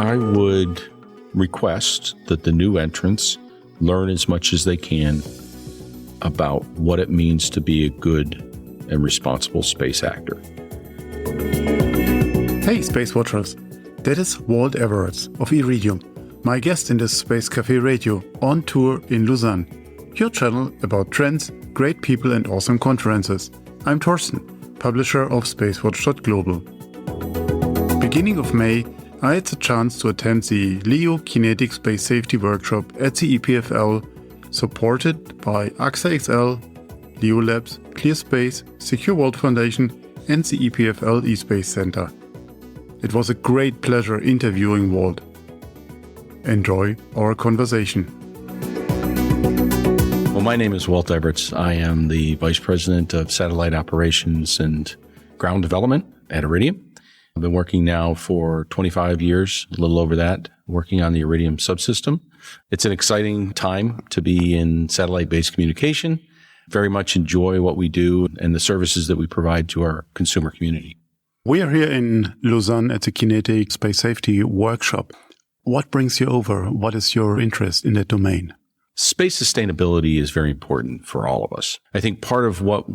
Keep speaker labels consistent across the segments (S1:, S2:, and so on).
S1: I would request that the new entrants learn as much as they can about what it means to be a good and responsible space actor.
S2: Hey, SpaceWatchers. That is Walt Everetts of Iridium, my guest in this Space Café Radio on tour in Lausanne, your channel about trends, great people and awesome conferences. I'm Thorsten, publisher of SpaceWatch.Global. Beginning of May, I had the chance to attend the LEO Kinetic Space Safety Workshop at the EPFL, supported by AXA XL, LEO Labs, ClearSpace, Secure Vault Foundation and the EPFL eSpace Center. It was a great pleasure interviewing Walt. Enjoy our conversation.
S1: Well, my name is Walt Everetts. I am the Vice President of Satellite Operations and Ground Development at Iridium. I've been working now for 25 years, a little over that, working on the Iridium subsystem. It's an exciting time to be in satellite-based communication. Very much enjoy what we do and the services that we provide to our consumer community.
S2: We are here in Lausanne at the Kinetic Space Safety Workshop. What brings you over? What is your interest in that domain?
S1: Space sustainability is very important for all of us. I think part of what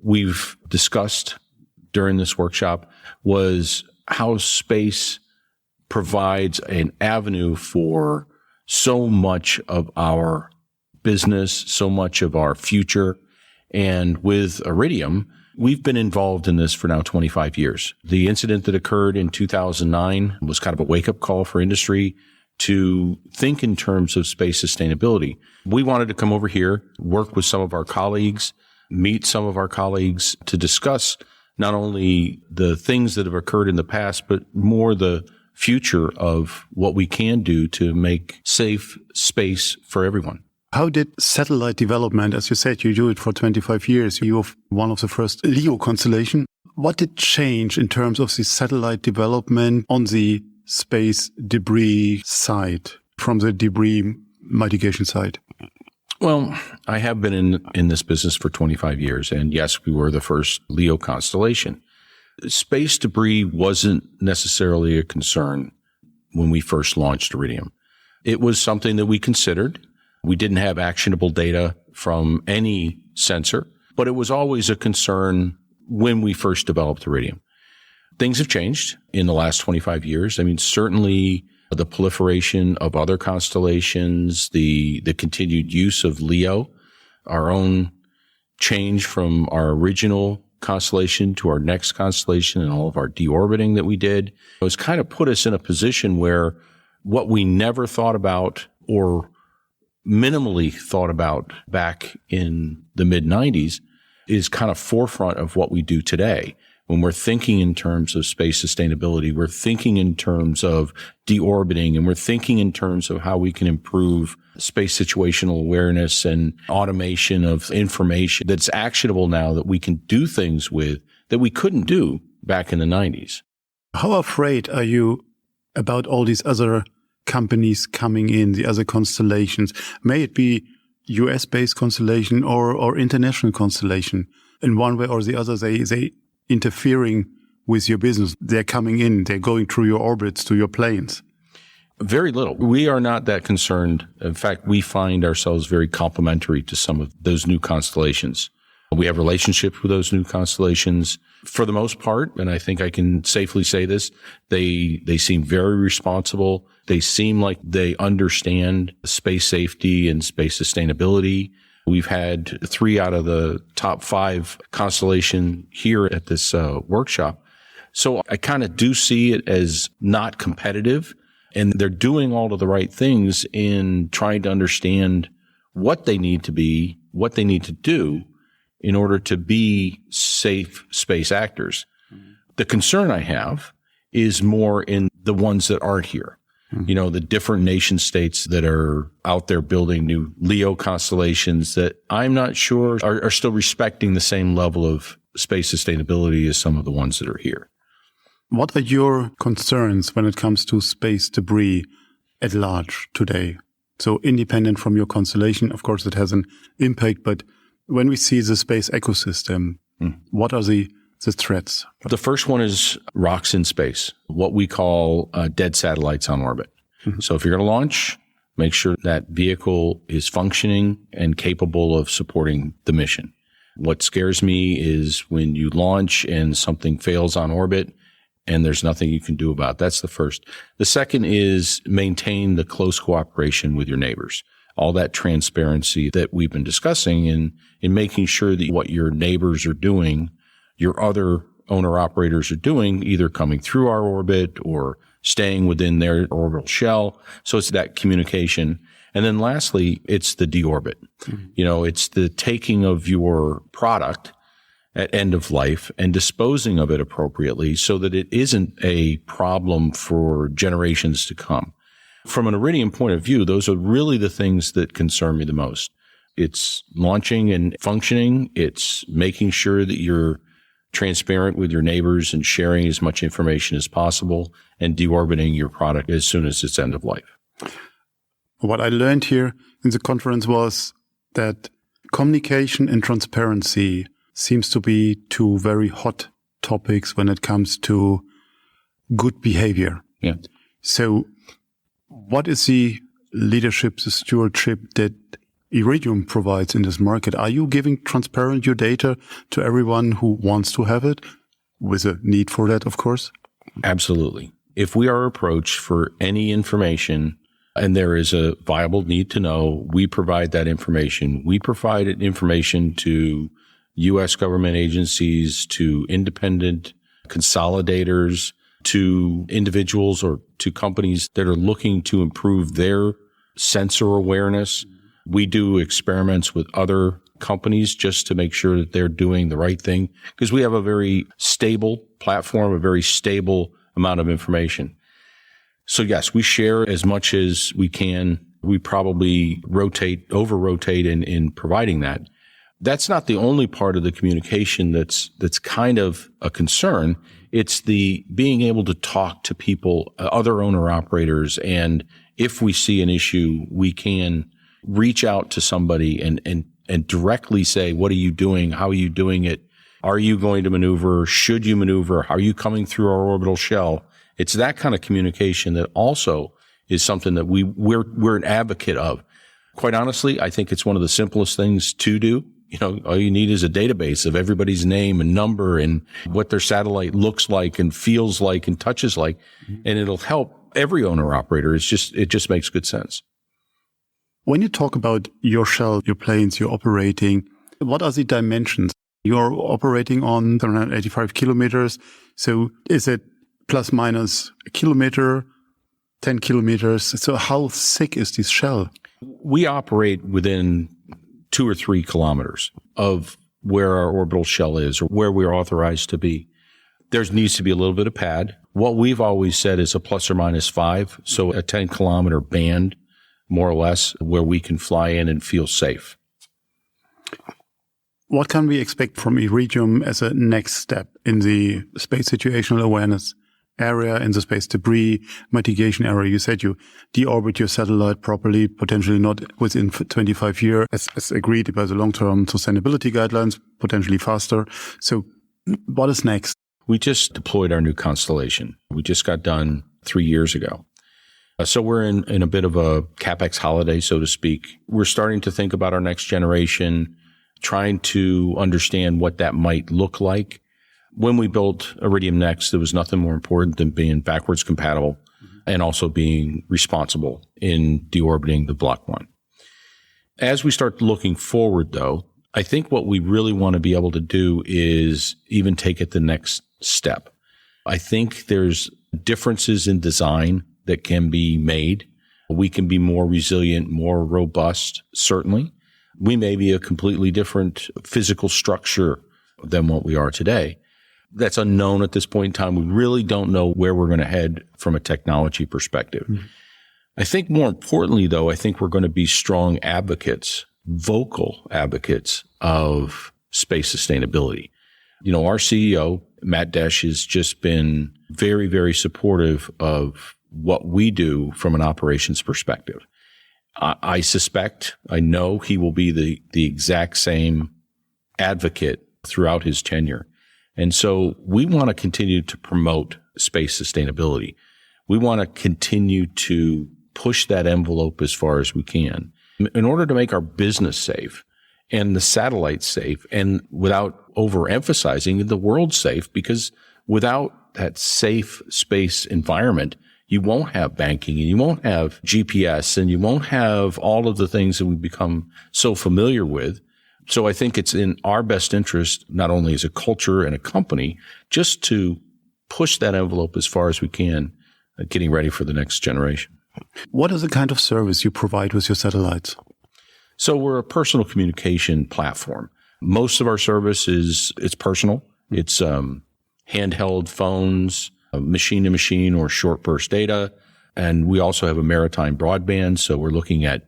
S1: we've discussed during this workshop was how space provides an avenue for so much of our business, so much of our future. And with Iridium, we've been involved in this for now 25 years. The incident that occurred in 2009 was kind of a wake-up call for industry to think in terms of space sustainability. We wanted to come over here, work with some of our colleagues, meet some of our colleagues to discuss not only the things that have occurred in the past, but more the future of what we can do to make safe space for everyone.
S2: How did satellite development, as you said, you do it for 25 years, you have one of the first LEO constellation. What did change in terms of the satellite development on the space debris side, from the debris mitigation side?
S1: Well, I have been in this business for 25 years, and yes, we were the first LEO constellation. Space debris wasn't necessarily a concern when we first launched Iridium. It was something that we considered. We didn't have actionable data from any sensor, but it was always a concern when we first developed Iridium. Things have changed in the last 25 years. I mean, certainly the proliferation of other constellations, the continued use of LEO, our own change from our original constellation to our next constellation and all of our deorbiting that we did, has kind of put us in a position where what we never thought about or minimally thought about back in the mid-90s is kind of forefront of what we do today. When we're thinking in terms of space sustainability, we're thinking in terms of deorbiting, and we're thinking in terms of how we can improve space situational awareness and automation of information that's actionable now that we can do things with that we couldn't do back in the 90s.
S2: How afraid are you about all these other companies coming in, the other constellations? May it be US-based constellation or international constellation. In one way or the other, they interfering with your business. They're coming in, they're going through your orbits to your planes.
S1: Very little. We are not that concerned. In fact, we find ourselves very complementary to some of those new constellations. We have relationships with those new constellations for the most part, and I think I can safely say this. They seem very responsible. They seem like they understand space safety and space sustainability. We've had 3 out of the top 5 constellation here at this workshop. So I kind of do see it as not competitive, and they're doing all of the right things in trying to understand what they need to be, what they need to do in order to be safe space actors. The concern I have is more in the ones that aren't here. You know, the different nation states that are out there building new LEO constellations that I'm not sure are still respecting the same level of space sustainability as some of the ones that are here.
S2: What are your concerns when it comes to space debris at large today? So independent from your constellation, of course, it has an impact, but when we see the space ecosystem, what are the the threats?
S1: The first one is rocks in space, what we call dead satellites on orbit. Mm-hmm. So if you're going to launch, make sure that vehicle is functioning and capable of supporting the mission. What scares me is when you launch and something fails on orbit and there's nothing you can do about it. That's the first. The second is maintain the close cooperation with your neighbors. All that transparency that we've been discussing in making sure that what your neighbors are doing, your other owner-operators are doing, either coming through our orbit or staying within their orbital shell. So it's that communication. And then lastly, it's the deorbit. Mm-hmm. It's the taking of your product at end of life and disposing of it appropriately so that it isn't a problem for generations to come. From an Iridium point of view, those are really the things that concern me the most. It's launching and functioning. It's making sure that you're transparent with your neighbors and sharing as much information as possible and deorbiting your product as soon as it's end of life.
S2: What I learned here in the conference was that communication and transparency seems to be two very hot topics when it comes to good behavior.
S1: Yeah.
S2: So what is the leadership, the stewardship that Iridium provides in this market? Are you giving transparent your data to everyone who wants to have it, with a need for that, of course?
S1: Absolutely. If we are approached for any information and there is a viable need to know, we provide that information. We provide information to U.S. government agencies, to independent consolidators, to individuals or to companies that are looking to improve their sensor awareness. We do experiments with other companies just to make sure that they're doing the right thing, because we have a very stable platform, a very stable amount of information. So yes, we share as much as we can. We probably over-rotate in providing that. That's not the only part of the communication that's kind of a concern. It's the being able to talk to people, other owner-operators, and if we see an issue, we can reach out to somebody and directly say, what are you doing? How are you doing it? Are you going to maneuver? Should you maneuver? Are you coming through our orbital shell? It's that kind of communication that also is something that we're an advocate of. Quite honestly, I think it's one of the simplest things to do. All you need is a database of everybody's name and number and what their satellite looks like and feels like and touches like, and it'll help every owner-operator. It just makes good sense.
S2: When you talk about your shell, your planes, you're operating, what are the dimensions? You're operating on 785 kilometers. So is it plus minus a kilometer, 10 kilometers? So how thick is this shell?
S1: We operate within 2 or 3 kilometers of where our orbital shell is or where we're authorized to be. There needs to be a little bit of pad. What we've always said is a plus or minus 5, so a 10-kilometer band, more or less, where we can fly in and feel safe.
S2: What can we expect from Iridium as a next step in the space situational awareness area, in the space debris mitigation area? You said you deorbit your satellite properly, potentially not within 25 years, as agreed by the long-term sustainability guidelines, potentially faster. So what is next?
S1: We just deployed our new constellation. We just got done 3 years ago. So we're in a bit of a CapEx holiday, so to speak. We're starting to think about our next generation, trying to understand what that might look like. When we built Iridium Next, there was nothing more important than being backwards compatible and also being responsible in deorbiting the Block 1. As we start looking forward, though, I think what we really want to be able to do is even take it the next step. I think there's differences in design that can be made. We can be more resilient, more robust, certainly. We may be a completely different physical structure than what we are today. That's unknown at this point in time. We really don't know where we're going to head from a technology perspective. Mm-hmm. I think more importantly, though, I think we're going to be strong advocates, vocal advocates of space sustainability. Our CEO, Matt Desch, has just been very, very supportive of what we do from an operations perspective. I know he will be the exact same advocate throughout his tenure. And so we want to continue to promote space sustainability. We want to continue to push that envelope as far as we can in order to make our business safe and the satellites safe, and without overemphasizing the world safe, because without that safe space environment, you won't have banking and you won't have GPS and you won't have all of the things that we've become so familiar with. So I think it's in our best interest, not only as a culture and a company, just to push that envelope as far as we can, getting ready for the next generation.
S2: What is the kind of service you provide with your satellites?
S1: So we're a personal communication platform. Most of our service it's personal. It's handheld phones, machine to machine or short burst data. And we also have a maritime broadband. So we're looking at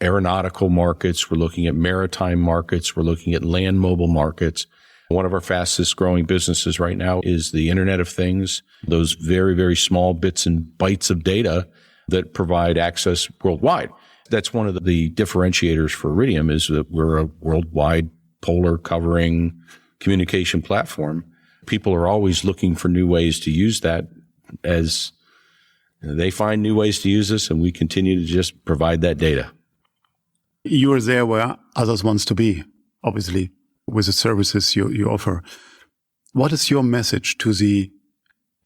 S1: aeronautical markets. We're looking at maritime markets. We're looking at land mobile markets. One of our fastest growing businesses right now is the Internet of Things, those very, very small bits and bytes of data that provide access worldwide. That's one of the differentiators for Iridium, is that we're a worldwide polar covering communication platform. People are always looking for new ways to use that as they find new ways to use this, and we continue to just provide that data.
S2: You are there where others want to be, obviously, with the services you offer. What is your message to the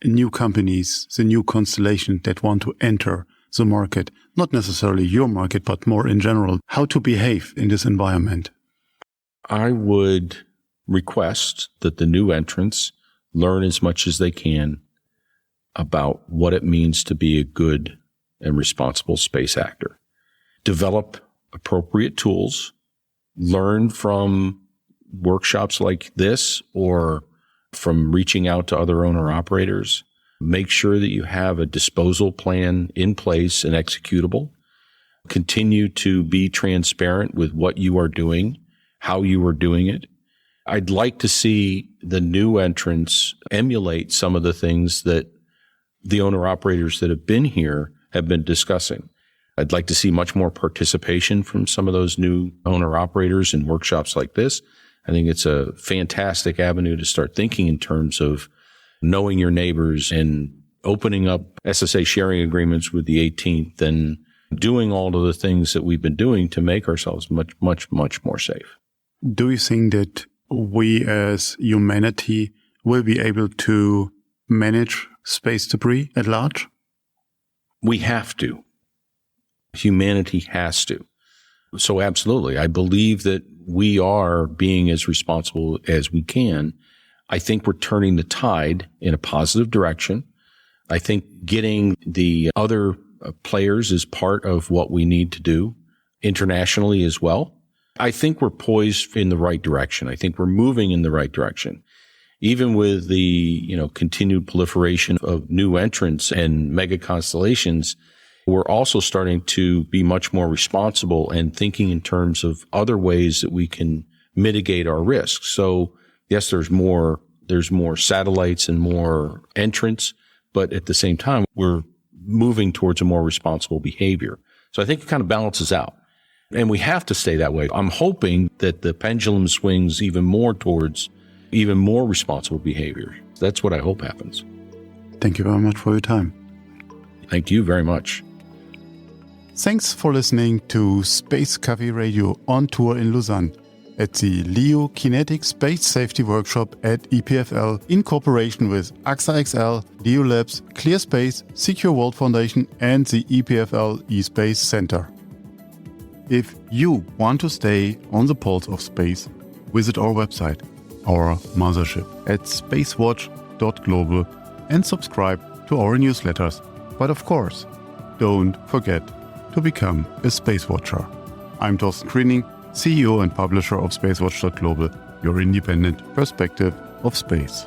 S2: new companies, the new constellation that want to enter the market? Not necessarily your market, but more in general, how to behave in this environment?
S1: I would request that the new entrants learn as much as they can about what it means to be a good and responsible space actor. Develop appropriate tools, learn from workshops like this or from reaching out to other owner-operators. Make sure that you have a disposal plan in place and executable. Continue to be transparent with what you are doing, how you are doing it. I'd like to see the new entrants emulate some of the things that the owner-operators that have been here have been discussing. I'd like to see much more participation from some of those new owner-operators in workshops like this. I think it's a fantastic avenue to start thinking in terms of knowing your neighbors and opening up SSA sharing agreements with the 18th and doing all of the things that we've been doing to make ourselves much, much, much more safe.
S2: Do you think that we as humanity will be able to manage space debris at large?
S1: We have to. Humanity has to. So absolutely. I believe that we are being as responsible as we can. I think we're turning the tide in a positive direction. I think getting the other players is part of what we need to do internationally as well. I think we're poised in the right direction. I think we're moving in the right direction. Even with the, continued proliferation of new entrants and mega constellations, we're also starting to be much more responsible and thinking in terms of other ways that we can mitigate our risks. So yes, there's more satellites and more entrants, but at the same time, we're moving towards a more responsible behavior. So I think it kind of balances out. And we have to stay that way. I'm hoping that the pendulum swings even more towards even more responsible behavior. That's what I hope happens.
S2: Thank you very much for your time.
S1: Thank you very much.
S2: Thanks for listening to Space Café Radio on tour in Lausanne at the LEO Kinetic Space Safety Workshop at EPFL in cooperation with AXA XL, LEO Labs, ClearSpace, Secure World Foundation and the EPFL eSpace Center. If you want to stay on the pulse of space, visit our website, our mothership at SpaceWatch.Global and subscribe to our newsletters. But of course, don't forget to become a Space Watcher. I'm Thorsten Grüning, CEO and publisher of SpaceWatch.Global, your independent perspective of space.